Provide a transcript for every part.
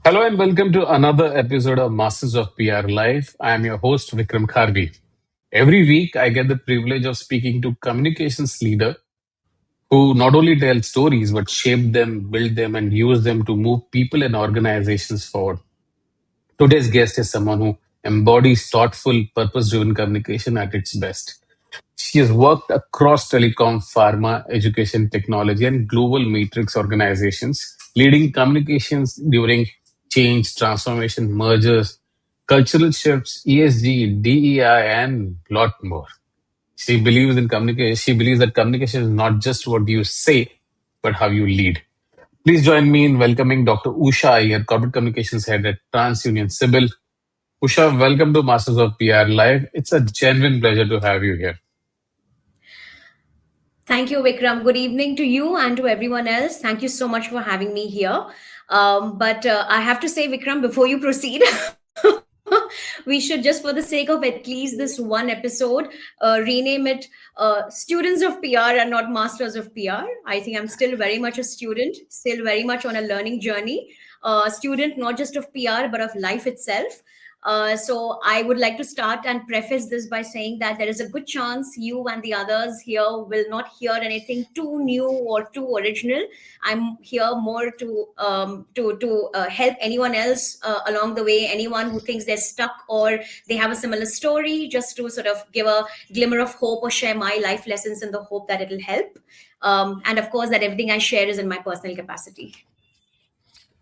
Hello and welcome to another episode of Masters of PR Live. I am your host, Vikram Kharvi. Every week, I get the privilege of speaking to communications leader who not only tell stories but shape them, build them, and use them to move people and organizations forward. Today's guest is someone who embodies thoughtful, purpose-driven communication at its best. She has worked across telecom, pharma, education, technology, and global matrix organizations, leading communications during change, transformation, mergers, cultural shifts, ESG, DEI, and lot more. She believes in communication. She believes that communication is not just what you say, but how you lead. Please join me in welcoming Dr. Usha Iyer, Corporate Communications Head at TransUnion Sibyl. Usha, welcome to Masters of PR Live. It's a genuine pleasure to have you here. Thank you, Vikram. Good evening to you and to everyone else. Thank you so much for having me here. But I have to say, Vikram, before you proceed, we should just, for the sake of at least this one episode, rename it Students of PR and not Masters of PR. I think I'm still very much a student, still very much on a learning journey. Student not just of PR, but of life itself. So I would like to start and preface this by saying that there is a good chance you and the others here will not hear anything too new or too original. I'm here more to help anyone else along the way, anyone who thinks they're stuck or they have a similar story, just to sort of give a glimmer of hope or share my life lessons in the hope that it'll help. And of course, that everything I share is in my personal capacity.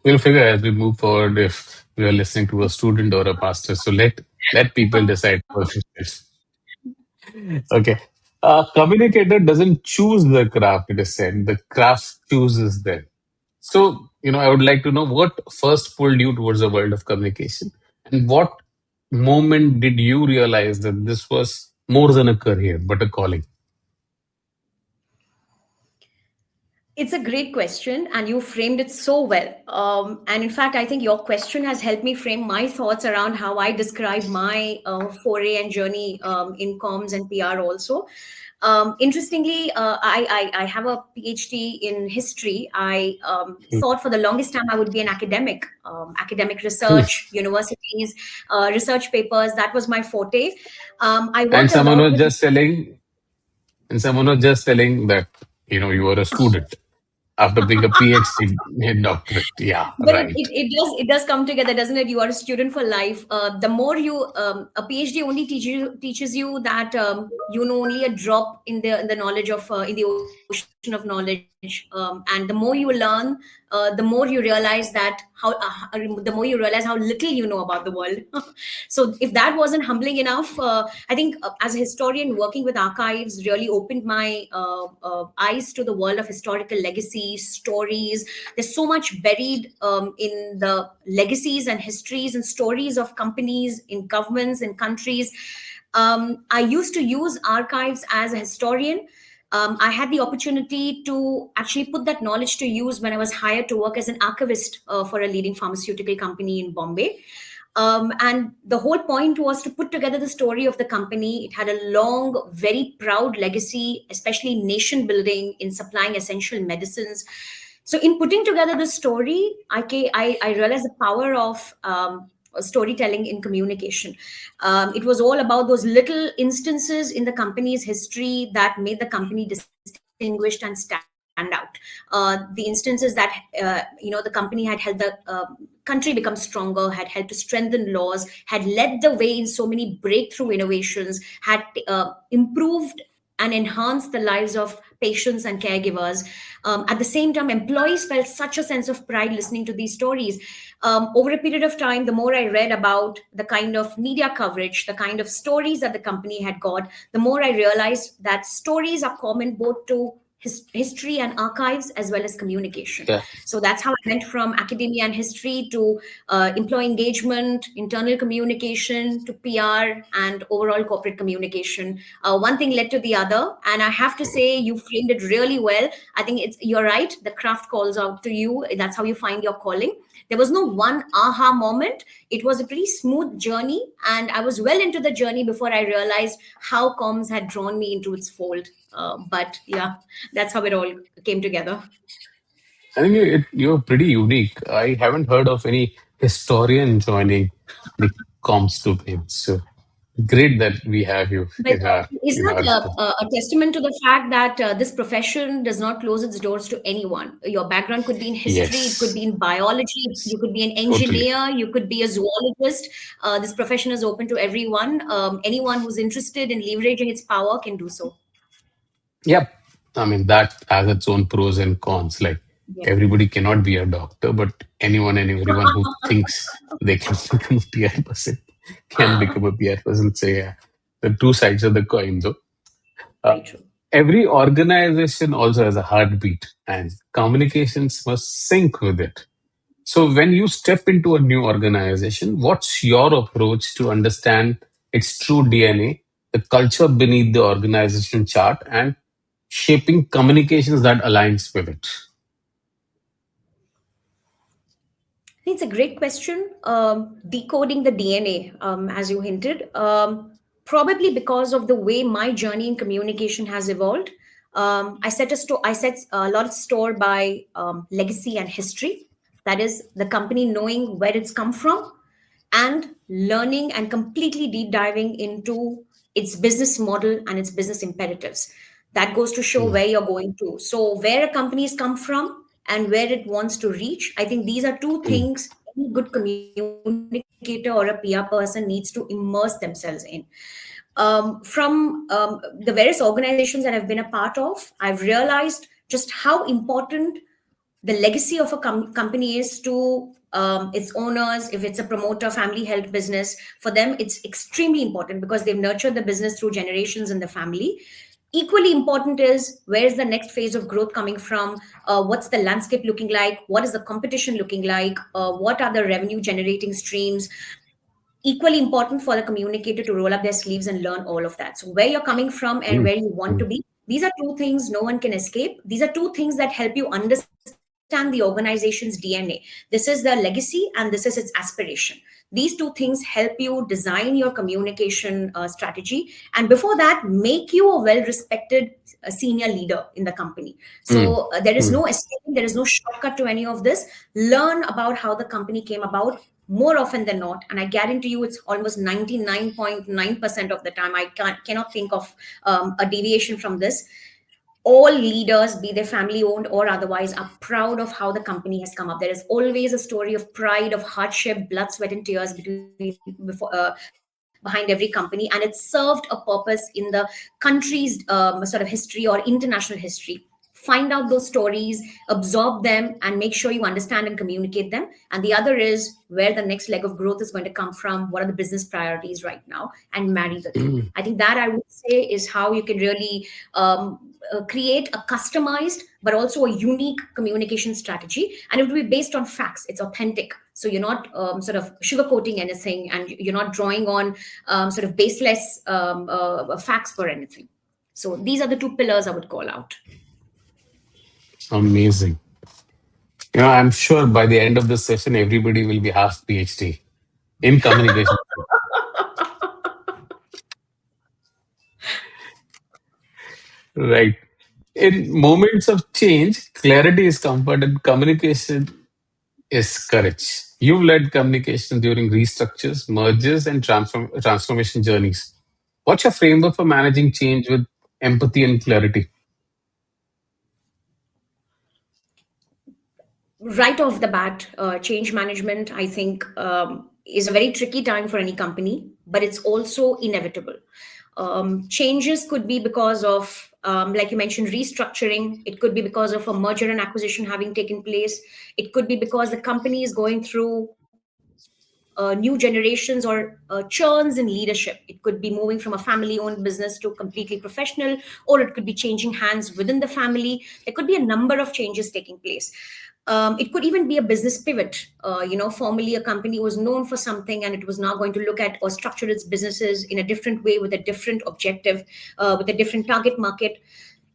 We'll figure as we move forward if we are listening to a student or a pastor. So let people decide what it is. Okay. Communicator doesn't choose the craft, it is said. The craft chooses them. So, I would like to know what first pulled you towards the world of communication and what moment did you realize that this was more than a career, but a calling? It's a great question, and you framed it so well. And in fact, I think your question has helped me frame my thoughts around how I describe my foray and journey in comms and PR also. Interestingly, I have a PhD in history. I thought for the longest time I would be an academic, academic research, universities, research papers. That was my forte. I And worked a someone lot was with. just telling, and someone was just telling that, you were a student after being a PhD in doctorate. Yeah, But it, right. it, it does come together, doesn't it? You are a student for life. The more you a PhD only teaches you that you know only a drop in the knowledge of in the ocean of knowledge, and the more you learn, the more you realize that the more you realize how little you know about the world. So if that wasn't humbling enough, I think as a historian working with archives really opened my eyes to the world of historical legacy stories. There's so much buried in the legacies and histories and stories of companies, in governments, in countries. I used to use archives as a historian. I had the opportunity to actually put that knowledge to use when I was hired to work as an archivist for a leading pharmaceutical company in Bombay. And the whole point was to put together the story of the company. It had a long, very proud legacy, especially nation building in supplying essential medicines. So, in putting together the story, I realized the power of storytelling in communication. It was all about those little instances in the company's history that made the company distinguished and stand out. The instances that the company had helped the country become stronger, had helped to strengthen laws, had led the way in so many breakthrough innovations, had improved and enhanced the lives of patients and caregivers. At the same time, employees felt such a sense of pride listening to these stories. Over a period of time, the more I read about the kind of media coverage, the kind of stories that the company had got, the more I realized that stories are common both to history and archives as well as communication. Yeah. So that's how I went from academia and history to employee engagement, internal communication, to PR and overall corporate communication. One thing led to the other, and I have to say you framed it really well. I think you're right. The craft calls out to you. That's how you find your calling. There was no one aha moment. It was a pretty smooth journey, and I was well into the journey before I realized how comms had drawn me into its fold. But yeah, that's how it all came together. I think you're pretty unique. I haven't heard of any historian joining the comms domain. So great that we have you But is in our that show. a testament to the fact that this profession does not close its doors to anyone? Your background could be in history, it could Yes, be in biology, you could be an totally. engineer, you could be a zoologist. This profession is open to everyone. Anyone who's interested in leveraging its power can do so. Yep. I mean, that has its own pros and cons. Like Yeah. everybody cannot be a doctor, but anyone and everyone who thinks they can become a PR person can become a PR person. So yeah, the two sides of the coin, though. Uh, Very true. every organization also has a heartbeat, and communications must sync with it. So when you step into a new organization, what's your approach to understand its true DNA, the culture beneath the organization chart, and shaping communications that aligns with it? I think it's a great question. Decoding the DNA, as you hinted, probably because of the way my journey in communication has evolved. I set a lot of store by legacy and history. That is the company knowing where it's come from and learning and completely deep diving into its business model and its business imperatives. That goes to show Mm, where you're going to. So, where a company has come from and where it wants to reach, I think these are two mm, things any good communicator or a PR person needs to immerse themselves in. From the various organizations that I've been a part of, I've realized just how important the legacy of a company is to its owners. If it's a promoter family held business, for them it's extremely important because they've nurtured the business through generations in the family. Equally important is where is the next phase of growth coming from, what's the landscape looking like, what is the competition looking like, what are the revenue generating streams. Equally important for the communicator to roll up their sleeves and learn all of that. So, where you're coming from and mm, where you want to mm, be, these are two things no one can escape. These are two things that help you understand the organization's DNA. This is the legacy and this is its aspiration. These two things help you design your communication strategy. And before that, make you a well respected senior leader in the company. mm, So, there is mm, no escaping, there is no shortcut to any of this. Learn about how the company came about more often than not, and I guarantee you it's almost 99.9% of the time. Cannot think of a deviation from this. All leaders, be they family owned or otherwise, are proud of how the company has come up. There is always a story of pride, of hardship, blood, sweat, and tears behind every company, and it served a purpose in the country's sort of history or international history. Find out those stories, absorb them, and make sure you understand and communicate them. And the other is where the next leg of growth is going to come from, what are the business priorities right now, and marry the two. mm, I think that, I would say, is how you can really create a customized but also a unique communication strategy. And it will be based on facts, it's authentic. So you're not sort of sugarcoating anything, and you're not drawing on sort of baseless facts for anything. So these are the two pillars I would call out. amazing. I'm sure by the end of this session, everybody will be half PhD in communication. Right. In moments of change, clarity is comfort and communication is courage. You've led communication during restructures, mergers, and transformation journeys. What's your framework for managing change with empathy and clarity? Right off the bat, change management, I think, is a very tricky time for any company, but it's also inevitable. Changes could be because of, like you mentioned, restructuring. It could be because of a merger and acquisition having taken place. It could be because the company is going through new generations or churns in leadership. It could be moving from a family owned business to completely professional, or it could be changing hands within the family. There could be a number of changes taking place. It could even be a business pivot. Formerly a company was known for something and it was now going to look at or structure its businesses in a different way with a different objective, with a different target market.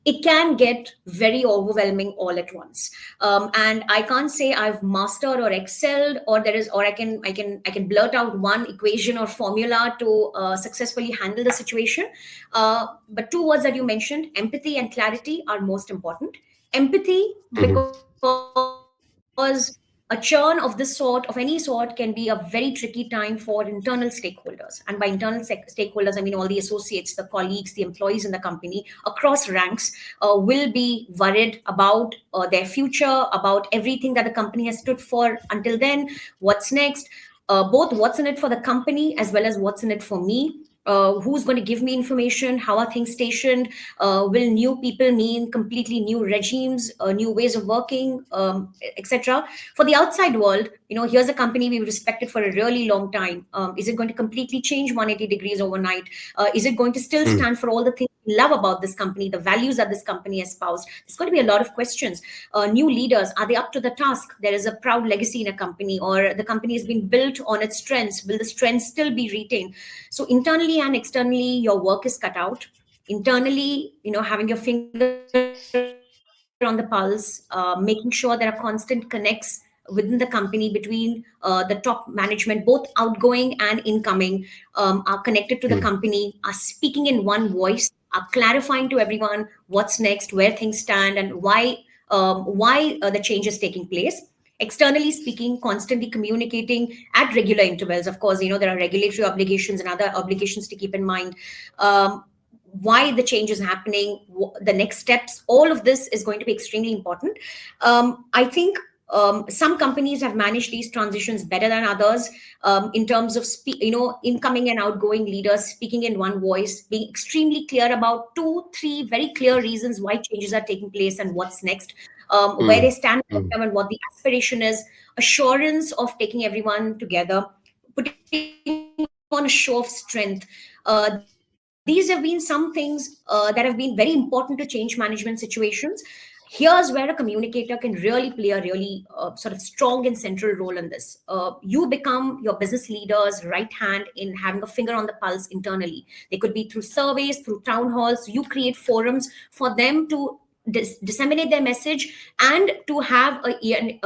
It can get very overwhelming all at once. And I can't say I've mastered or excelled, or there is, or I can blurt out one equation or formula to successfully handle the situation. But two words that you mentioned, empathy and clarity, are most important. Empathy, Mhm. because A churn of this sort, of any sort, can be a very tricky time for internal stakeholders. And by internal stakeholders, I mean all the associates, the colleagues, the employees in the company across ranks will be worried about their future, about everything that the company has stood for until then, what's next, both what's in it for the company as well as what's in it for me. Who's going to give me information? How are things stationed? Will new people mean completely new regimes, new ways of working, etc.? For the outside world, here's a company we've respected for a really long time. Is it going to completely change 180 degrees overnight? Is it going to still Hmm. stand for all the things we love about this company, the values that this company espoused? There's going to be a lot of questions. New leaders, are they up to the task? There is a proud legacy in a company, or the company has been built on its strengths. Will the strengths still be retained? So internally and externally, your work is cut out. Internally, having your finger on the pulse, making sure there are constant connects within the company between the top management, both outgoing and incoming, are connected to the company, are Hmm. speaking in one voice, are clarifying to everyone what's next, where things stand, and why the change is taking place. Externally speaking, constantly communicating at regular intervals. Of course, there are regulatory obligations and other obligations to keep in mind. Um, why the change is happening, the next steps, all of this is going to be extremely important. I think some companies have managed these transitions better than others, in terms of incoming and outgoing leaders speaking in one voice, being extremely clear about two, three very clear reasons why changes are taking place and what's next, where Hmm. they stand for Hmm. them and what the aspiration is, assurance of taking everyone together, putting on a show of strength. These have been some things that have been very important to change management situations. Here's where a communicator can really play a really sort of strong and central role in this. You become your business leader's right hand in having a finger on the pulse internally. They could be through surveys, through town halls. You create forums for them to disseminate their message, and to have a ear,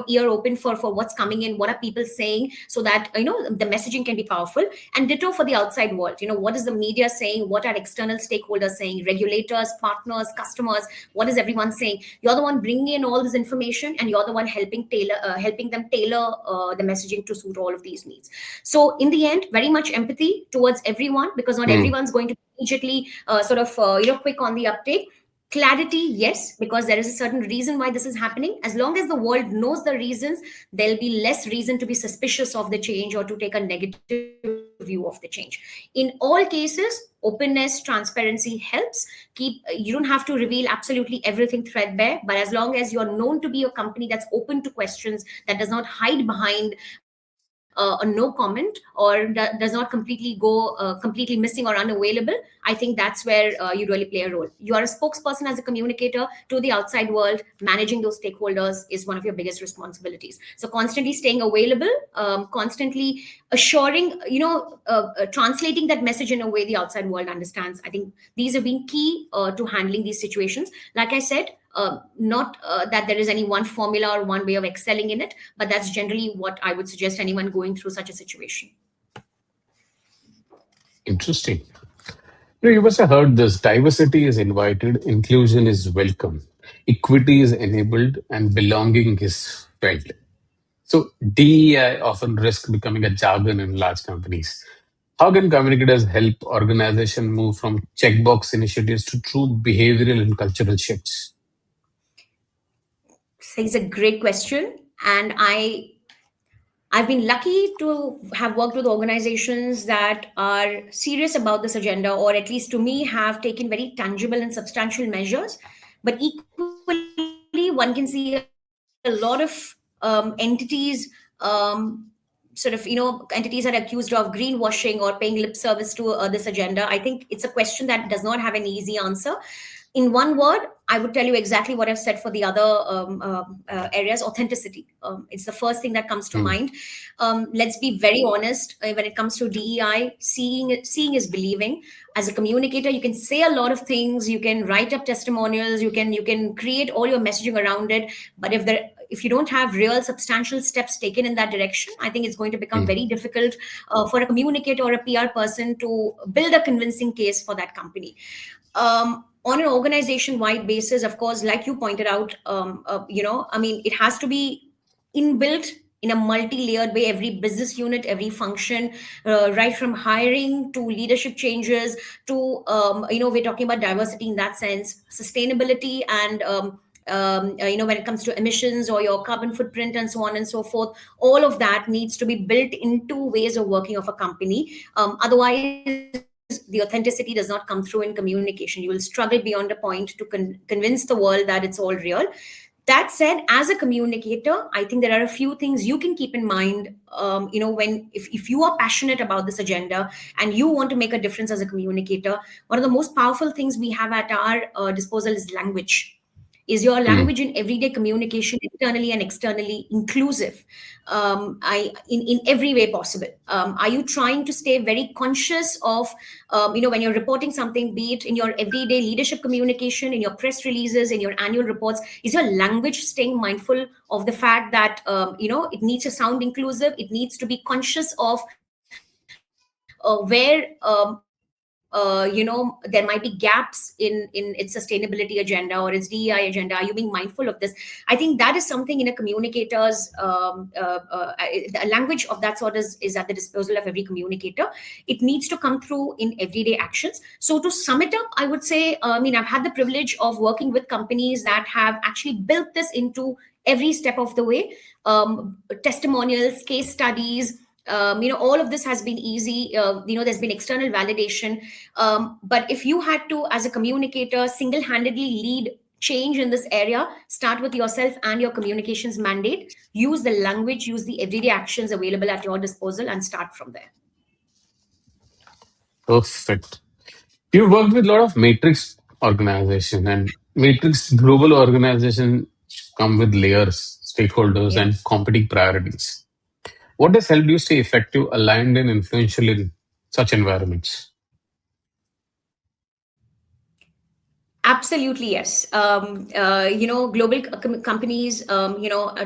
ear open for what's coming in, what are people saying, so that the messaging can be powerful. And ditto for the outside world. What is the media saying, what are external stakeholders saying, regulators, partners, customers, what is everyone saying? You're the one bringing in all this information, and you're the one helping them tailor the messaging to suit all of these needs. So in the end, very much empathy towards everyone, because not Hmm. everyone's going to immediately quick on the uptake. Clarity, yes, because there is a certain reason why this is happening. As long as the world knows the reasons, there'll be less reason to be suspicious of the change or to take a negative view of the change. In all cases, openness, transparency helps. You don't have to reveal absolutely everything threadbare, but as long as you're known to be a company that's open to questions, that does not hide behind a no comment, or does not completely missing or unavailable, I think that's where you really play a role. You are a spokesperson as a communicator to the outside world. Managing those stakeholders is one of your biggest responsibilities. So constantly staying available, constantly assuring, translating that message in a way the outside world understands. I think these have been key to handling these situations. Like I said, not that there is any one formula or one way of excelling in it, but that's generally what I would suggest anyone going through such a situation. Interesting. You must have heard this: diversity is invited, inclusion is welcome, equity is enabled, and belonging is felt. So DEI often risk becoming a jargon in large companies. How can communicators help organization move from checkbox initiatives to true behavioral and cultural shifts? So it's a great question, and I've been lucky to have worked with organizations that are serious about this agenda, or at least to me, have taken very tangible and substantial measures. But equally, one can see a lot of entities, entities are accused of greenwashing or paying lip service to this agenda. I think it's a question that does not have an easy answer. In one word, I would tell you exactly what I've said for the other areas: authenticity. It's the first thing that comes to mind. Hmm. Let's be very honest. When it comes to DEI, seeing is believing. As a communicator, you can say a lot of things. You can write up testimonials. You can create all your messaging around it. But if you don't have real substantial steps taken in that direction, I think it's going to become Hmm. very difficult for a communicator or a PR person to build a convincing case for that company. on an organization wide basis, of course, like you pointed out, I mean, it has to be inbuilt in a multi-layered way. Every business unit, every function, right from hiring to leadership changes to we're talking about diversity in that sense, sustainability, and when it comes to emissions or your carbon footprint and so on and so forth, all of that needs to be built into ways of working of a company. Otherwise, the authenticity does not come through in communication. You will struggle beyond a point to convince the world that it's all real. That said, as a communicator, I think there are a few things you can keep in mind. When if you are passionate about this agenda and you want to make a difference as a communicator, one of the most powerful things we have at our disposal is language. Is your Mm. language in everyday communication, internally and externally, inclusive? In every way possible. Are you trying to stay very conscious of, when you're reporting something, be it in your everyday leadership communication, in your press releases, in your annual reports? Is your language staying mindful of the fact that it needs to sound inclusive? It needs to be conscious of where there might be gaps in its sustainability agenda or its DEI agenda. Are you being mindful of this? I think that is something in a communicator's the language of that sort is at the disposal of every communicator. It needs to come through in everyday actions. So to sum it up, I would say, I've had the privilege of working with companies that have actually built this into every step of the way. Testimonials, case studies, all of this has been easy. There's been external validation. But if you had to, as a communicator, single-handedly lead change in this area, start with yourself and your communications mandate. Use the language, use the everyday actions available at your disposal, and start from there. Perfect. You worked with a lot of matrix organization, and matrix global organization come with layers, stakeholders, Yeah. and competing priorities. What has helped you stay effective, aligned, and influential in such environments? Absolutely, yes. Global companies,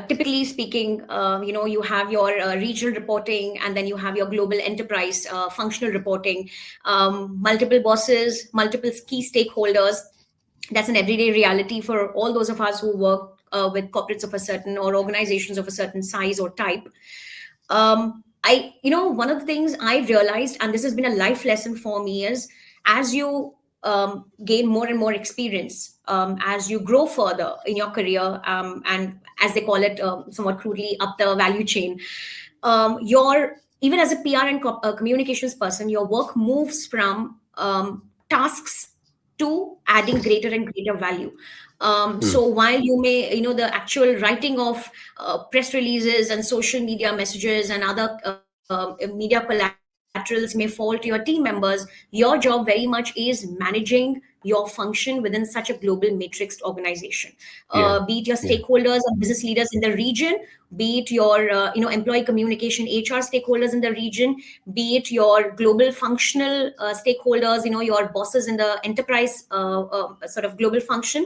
typically speaking, you have your regional reporting, and then you have your global enterprise functional reporting, multiple bosses, multiple key stakeholders. That's an everyday reality for all those of us who work with corporates of a certain or organizations of a certain size or type. One of the things I've realized, and this has been a life lesson for me, is as you gain more and more experience, as you grow further in your career, and as they call it somewhat crudely, up the value chain, your even as a PR and communications person, your work moves from tasks to adding greater and greater value. Hmm. So while you may, the actual writing of press releases and social media messages and other media collaterals may fall to your team members, your job very much is managing your function within such a global matrixed organization. Yeah. Be it your Yeah. stakeholders or business leaders in the region, be it your employee communication HR stakeholders in the region, be it your global functional stakeholders, your bosses in the enterprise sort of global function.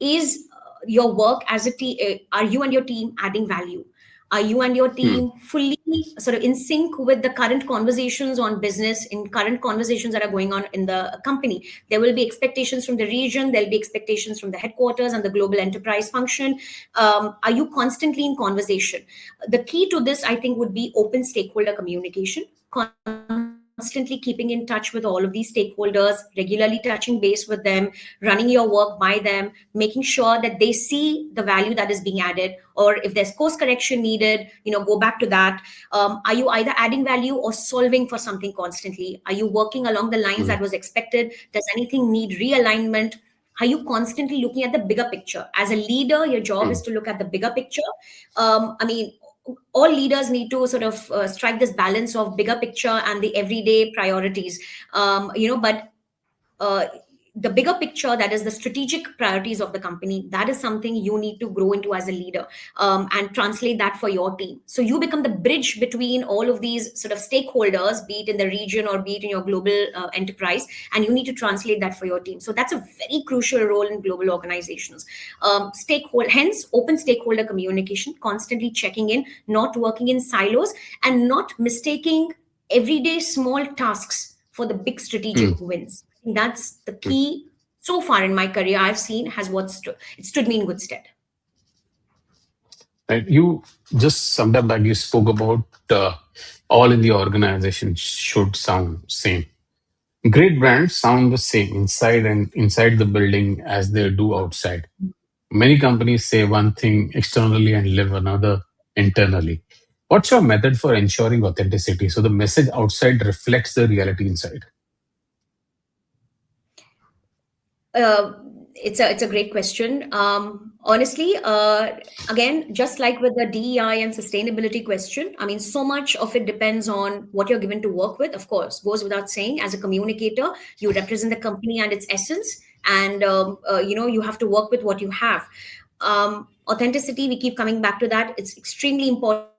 Is your work as a team, are you and your team adding value? Are you and your Hmm. team fully sort of in sync with the current conversations on business, in current conversations that are going on in the company? There will be expectations from the region, there'll be expectations from the headquarters and the global enterprise function. Are you constantly in conversation? The key to this, I think, would be open stakeholder communication, constantly keeping in touch with all of these stakeholders, regularly touching base with them, running your work by them, making sure that they see the value that is being added, or if there's course correction needed, go back to that. Are you either adding value or solving for something constantly? Are you working along the lines Hmm. that was expected? Does anything need realignment? Are you constantly looking at the bigger picture? As a leader, your job Hmm. is to look at the bigger picture. I mean, all leaders need to sort of strike this balance of bigger picture and the everyday priorities. But uh, the bigger picture, that is the strategic priorities of the company, that is something you need to grow into as a leader, and translate that for your team. So you become the bridge between all of these sort of stakeholders, be it in the region or be it in your global enterprise, and you need to translate that for your team. So that's a very crucial role in global organizations. Stakeholder, hence open stakeholder communication, constantly checking in, not working in silos, and not mistaking everyday small tasks for the big Hmm. strategic wins. That's the Hmm. key so far in my career I've seen has it stood me in good stead. Right? You just summed up that you spoke about all in the organization should sound same. Great brands sound the same inside the building as they do outside. Many companies say one thing externally and live another internally. What's your method for ensuring authenticity so the message outside reflects the reality inside? Uh, it's a great question. Honestly, again, just like with the DEI and sustainability question, I mean, so much of it depends on what you're given to work with. Of course, goes without saying. As a communicator, you represent the company and its essence, and you have to work with what you have. Authenticity, we keep coming back to that. It's extremely important.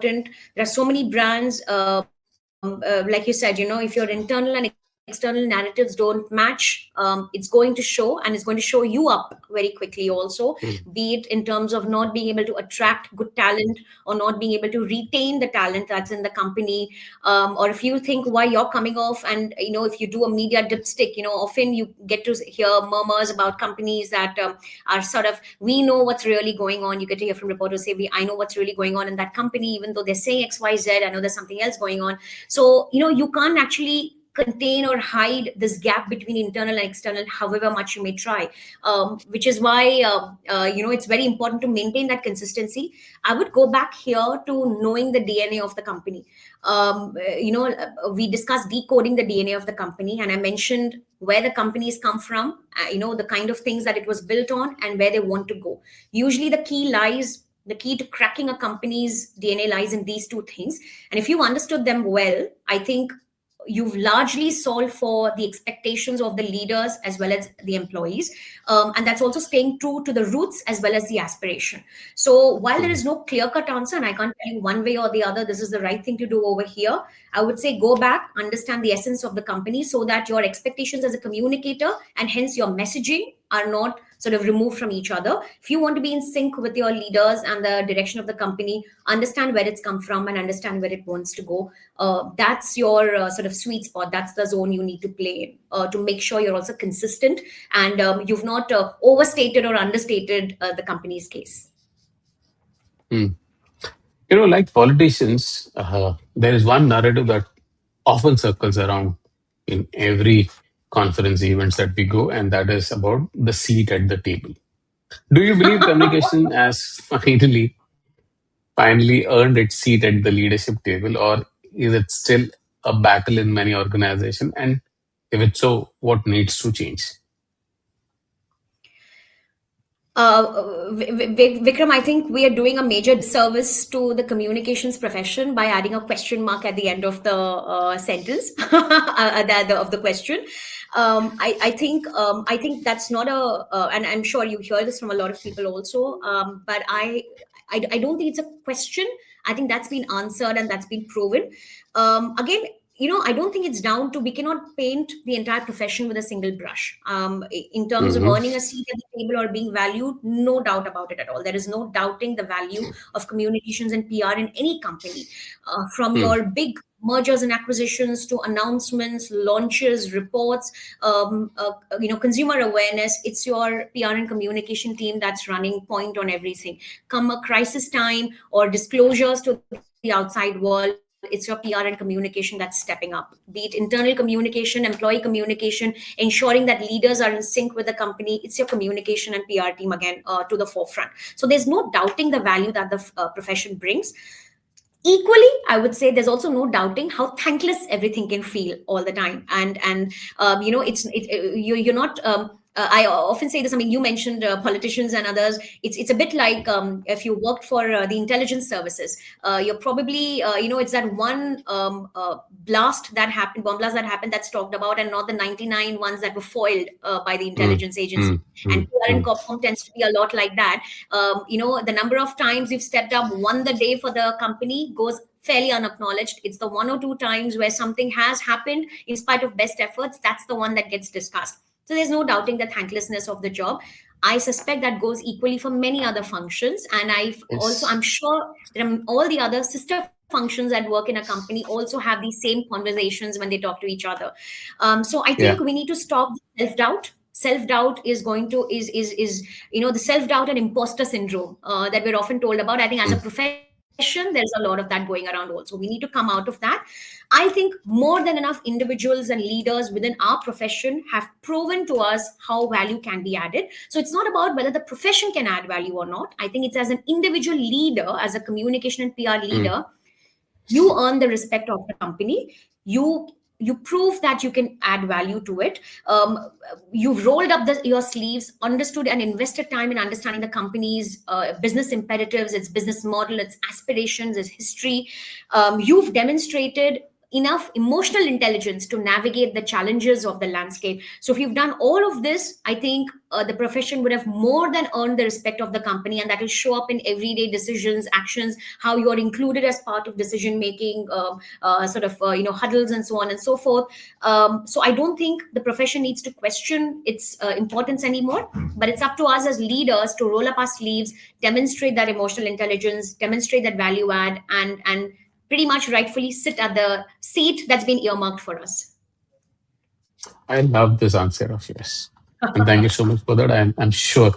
There are so many brands. Like you said, if your internal and external narratives don't match, it's going to show, and it's going to show you up very quickly also, be it in Mm, terms of not being able to attract good talent or not being able to retain the talent that's in the company. Or if you think why you're coming off, and if you do a media dipstick, often you get to hear murmurs about companies that are sort of, we know what's really going on. You get to hear from reporters say, I know what's really going on in that company, even though they're saying XYZ, I know there's something else going on. So you can't actually contain or hide this gap between internal and external, however much you may try. Which is why it's very important to maintain that consistency. I would go back here to knowing the DNA of the company. We discussed decoding the DNA of the company, and I mentioned where the companies come from, the kind of things that it was built on, and where they want to go. Usually, the key to cracking a company's DNA lies in these two things. And if you understood them well, I think you've largely solved for the expectations of the leaders as well as the employees. And that's also staying true to the roots as well as the aspiration. So while there mm, is no clear cut answer, and I can't tell you one way or the other, this is the right thing to do over here, I would say go back, understand the essence of the company so that your expectations as a communicator and hence your messaging are not sort of removed from each other. If you want to be in sync with your leaders and the direction of the company, understand where it's come from and understand where it wants to go. That's your sort of sweet spot. That's the zone you need to play in to make sure you're also consistent and you've not overstated or understated the company's case. mm. Like politicians, there is one narrative that often circles around in every conference events that we go, and that is about the seat at the table. Do you believe communication has finally earned its seat at the leadership table, or is it still a battle in many organizations? And if it's so, what needs to change? Vikram, I think we are doing a major disservice to the communications profession by adding a question mark at the end of the sentence of the question. I think that's not and I'm sure you hear this from a lot of people also. But I don't think it's a question. I think that's been answered and that's been proven. Again, I don't think it's down to, we cannot paint the entire profession with a single brush. In terms of Hmm. earning a seat at the table or being valued, no doubt about it at all. There is no doubting the value of communications and PR in any company, from Hmm. your big mergers and acquisitions to announcements, launches, reports, consumer awareness. It's your PR and communication team that's running point on everything. Come a crisis time or disclosures to the outside world, it's your PR and communication that's stepping up. Be it internal communication, employee communication, ensuring that leaders are in sync with the company, it's your communication and PR team again to the forefront. So there's no doubting the value that the profession brings. Equally, I would say there's also no doubting how thankless everything can feel all the time. And you're not I often say this. I mean, you mentioned politicians and others. It's a bit like, if you worked for the intelligence services, you're probably it's that one bomb blast that happened, that's talked about, and not the 99 ones that were foiled by the Hmm. intelligence agency. Hmm. Hmm. And PR Hmm. and Corpcom tends to be a lot like that. The number of times you've stepped up, won the day for the company, goes fairly unacknowledged. It's the one or two times where something has happened in spite of best efforts, that's the one that gets discussed. So there's no doubting the thanklessness of the job. I suspect that goes equally for many other functions, and Yes. I'm sure that all the other sister functions that work in a company also have these same conversations when they talk to each other. So I think Yeah. we need to stop self doubt. self-doubt is going to is the self-doubt and imposter syndrome that we're often told about. I think as a Mm. profession, there's a lot of that going around also. We need to come out of that. I think more than enough individuals and leaders within our profession have proven to us how value can be added. So it's not about whether the profession can add value or not. I think it's as an individual leader, as a communication and PR Mm. leader, you earn the respect of the company. You prove that you can add value to it. You've rolled up your sleeves, understood and invested time in understanding the company's business imperatives, its business model, its aspirations, its history. You've demonstrated enough emotional intelligence to navigate the challenges of the landscape. So if you've done all of this, I think the profession would have more than earned the respect of the company, and that will show up in everyday decisions, actions, how you are included as part of decision making, huddles and so on and so forth. So I don't think the profession needs to question its importance anymore, but it's up to us as leaders to roll up our sleeves, demonstrate that emotional intelligence, demonstrate that value add, and pretty much rightfully sit at the seat that's been earmarked for us. I love this answer of yours. And thank you so much for that. I'm sure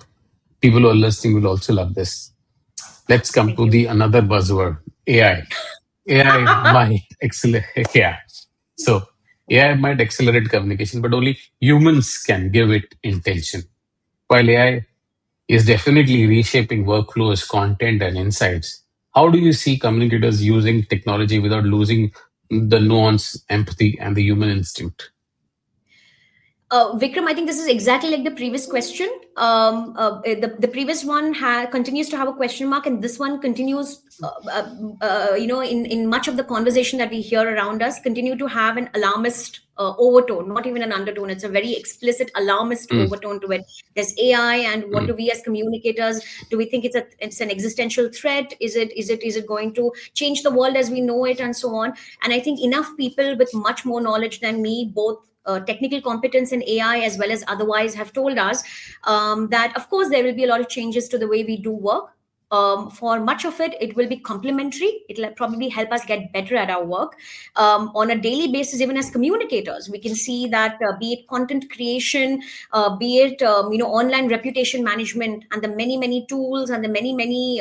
people who are listening will also love this. Let's come Thank to you. the another buzzword, AI. AI might accelerate. Yeah. So AI might accelerate communication, but only humans can give it intention. While AI is definitely reshaping workflows, content, and insights, how do you see communicators using technology without losing the nuance, empathy, and the human instinct? Vikram, I think this is exactly like the previous question. The previous one continues to have a question mark, and this one continues, in much of the conversation that we hear around us, continue to have an alarmist overtone, not even an undertone. It's a very explicit alarmist Mm. overtone to it. There's AI, and what Mm. do we as communicators do? We think it's an existential threat? Is it going to change the world as we know it, and so on? And I think enough people with much more knowledge than me, both technical competence in AI as well as otherwise, have told us that, of course, there will be a lot of changes to the way we do work. For much of it, it will be complementary. It'll probably help us get better at our work on a daily basis. Even as communicators, we can see that, be it content creation, be it online reputation management, and the many tools and the many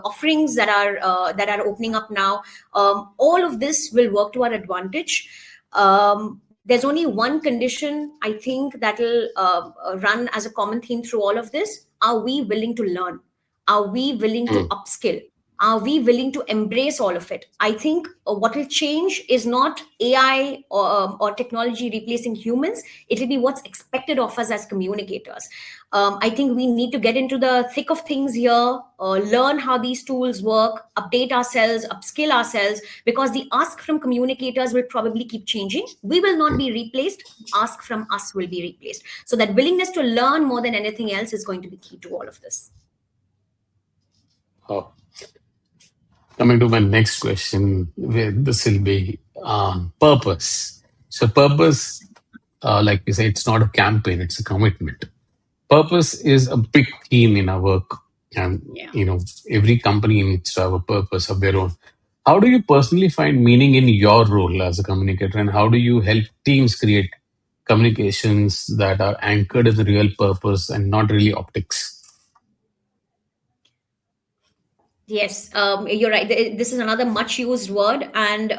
offerings that are opening up now. All of this will work to our advantage. There's only one condition, I think, that'll run as a common theme through all of this. Are we willing to learn? Are we willing to Mm. upskill? Are we willing to embrace all of it? I think what will change is not AI or technology replacing humans. It will be what's expected of us as communicators. I think we need to get into the thick of things here, learn how these tools work, update ourselves, upskill ourselves, because the ask from communicators will probably keep changing. We will not be replaced. Ask from us will be replaced. So that willingness to learn more than anything else is going to be key to all of this. Oh. Coming to my next question, this will be purpose. So, purpose, like you say, it's not a campaign; it's a commitment. Purpose is a big theme in our work, and Yeah. every company needs to have a purpose of their own. How do you personally find meaning in your role as a communicator, and how do you help teams create communications that are anchored in the real purpose and not really optics? Yes, you're right. This is another much used word, and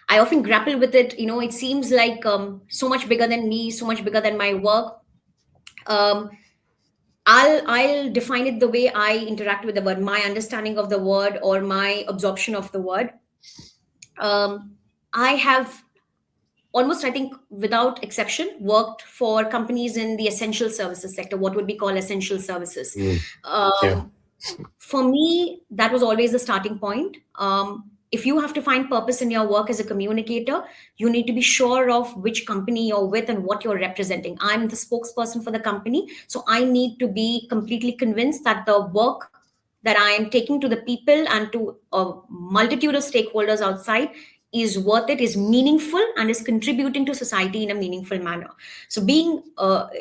I often grapple with it. It seems like so much bigger than me, so much bigger than my work. Um, I'll define it the way I interact with the word, my understanding of the word or my absorption of the word. I have almost, I think, without exception, worked for companies in the essential services sector, what would be called essential services. Mm. Yeah. Um, for me, that was always the starting point. If you have to find purpose in your work as a communicator, you need to be sure of which company you're with and what you're representing. I'm the spokesperson for the company, so I need to be completely convinced that the work that I am taking to the people and to a multitude of stakeholders outside is worth it, is meaningful, and is contributing to society in a meaningful manner. So, being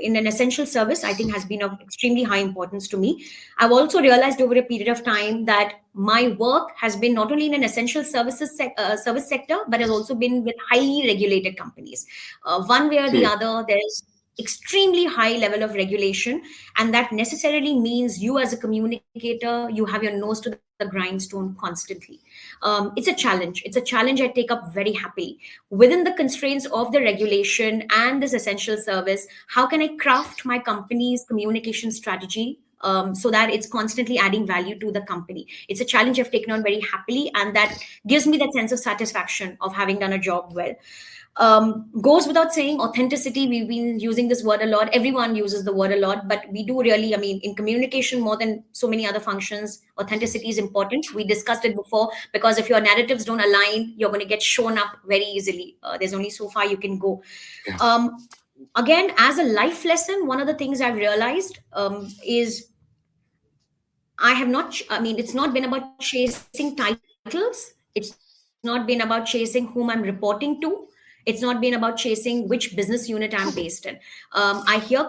in an essential service, I think, has been of extremely high importance to me. I've also realized over a period of time that my work has been not only in an essential service sector, but has also been with highly regulated companies. One way or the Okay. other, there's extremely high level of regulation, and that necessarily means you as a communicator, you have your nose to the grindstone constantly. It's a challenge. It's a challenge I take up very happily. Within the constraints of the regulation and this essential service, how can I craft my company's communication strategy so that it's constantly adding value to the company? It's a challenge I've taken on very happily, and that gives me that sense of satisfaction of having done a job well. Goes without saying, authenticity, we've been using this word a lot. Everyone uses the word a lot, but we do really, I mean, in communication more than so many other functions, authenticity is important. We discussed it before, because if your narratives don't align, you're going to get shown up very easily. There's only so far you can go. Yeah. um, Again, as a life lesson, one of the things I've realized is I have not, I mean, it's not been about chasing titles. It's not been about chasing whom I'm reporting to. It's not been about chasing which business unit I'm based in. I hear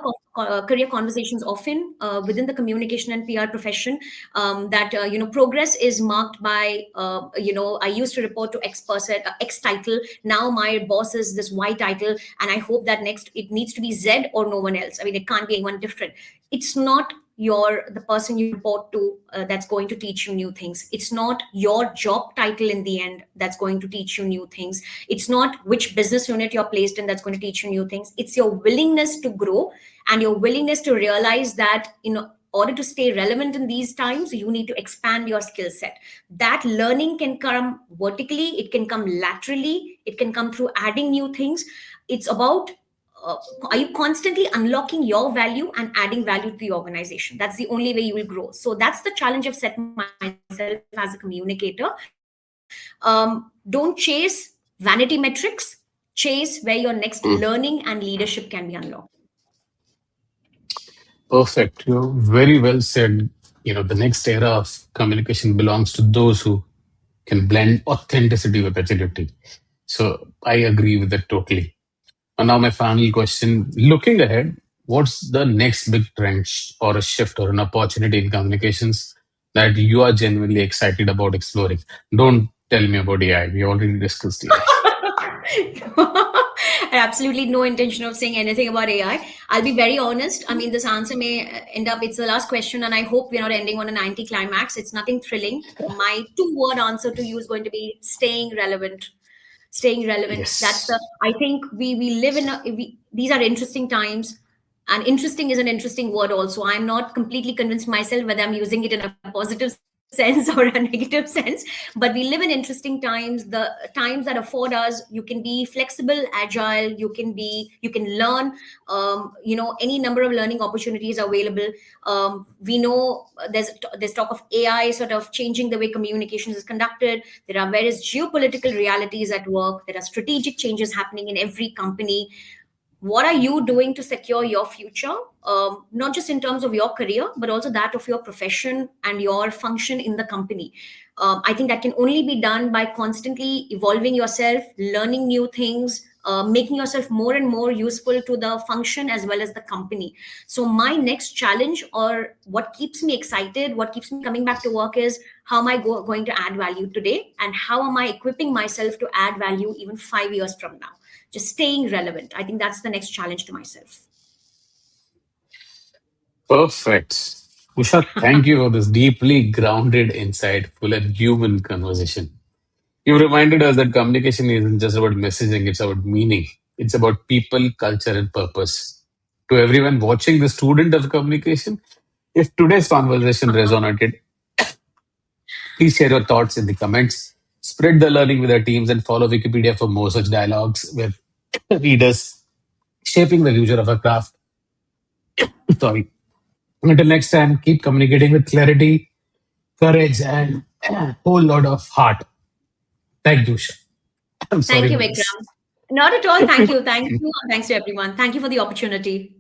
career conversations often within the communication and PR profession, that progress is marked by I used to report to X person, X title. Now my boss is this Y title, and I hope that next it needs to be Z or no one else. I mean, it can't be anyone different. It's not the person you report to that's going to teach you new things. It's not your job title in the end that's going to teach you new things. It's not which business unit you're placed in that's going to teach you new things. It's your willingness to grow and your willingness to realize that in order to stay relevant in these times, you need to expand your skill set. That learning can come vertically, it can come laterally, it can come through adding new things. It's about uh, are you constantly unlocking your value and adding value to the organization? That's the only way you will grow. So that's the challenge I've set myself as a communicator. Don't chase vanity metrics, chase where your next learning and leadership can be unlocked. Perfect. You very well said. The next era of communication belongs to those who can blend authenticity with agility. So I agree with that totally. And now my final question: looking ahead, what's the next big trend or a shift or an opportunity in communications that you are genuinely excited about exploring? Don't tell me about AI. We already discussed AI. I have absolutely no intention of saying anything about AI. I'll be very honest. I mean, this answer may end up, it's the last question, and I hope we're not ending on an anti climax. It's nothing thrilling. My two-word answer to you is going to be staying relevant. Staying relevant. That's the, Yes. I think we live in, these are interesting times. And interesting is an interesting word also. I'm not completely convinced myself whether I'm using it in a positive sense or a negative sense, but we live in interesting times, the times that afford us, you can be flexible, agile, you can learn, any number of learning opportunities are available. We know there's talk of AI sort of changing the way communications is conducted. There are various geopolitical realities at work. There are strategic changes happening in every company. What are you doing to secure your future, not just in terms of your career but also that of your profession and your function in the company? I think that can only be done by constantly evolving yourself, learning new things, making yourself more and more useful to the function as well as the company. So my next challenge, or what keeps me excited, what keeps me coming back to work, is how am I going to add value today, and how am I equipping myself to add value even 5 years from now? Just staying relevant. I think that's the next challenge to myself. Perfect. Usha, thank you for this deeply grounded, insightful, and human conversation. You reminded us that communication isn't just about messaging, it's about meaning. It's about people, culture, and purpose. To everyone watching, the student of communication, if today's conversation resonated, please share your thoughts in the comments. Spread the learning with our teams and follow Wikipedia for more such dialogues with readers shaping the future of our craft. Sorry. Until next time, keep communicating with clarity, courage, and a whole lot of heart. Thank you, Usha. I'm Thank sorry you, for this. Vikram. Not at all. Thank you. Thank you. Thanks to everyone. Thank you for the opportunity.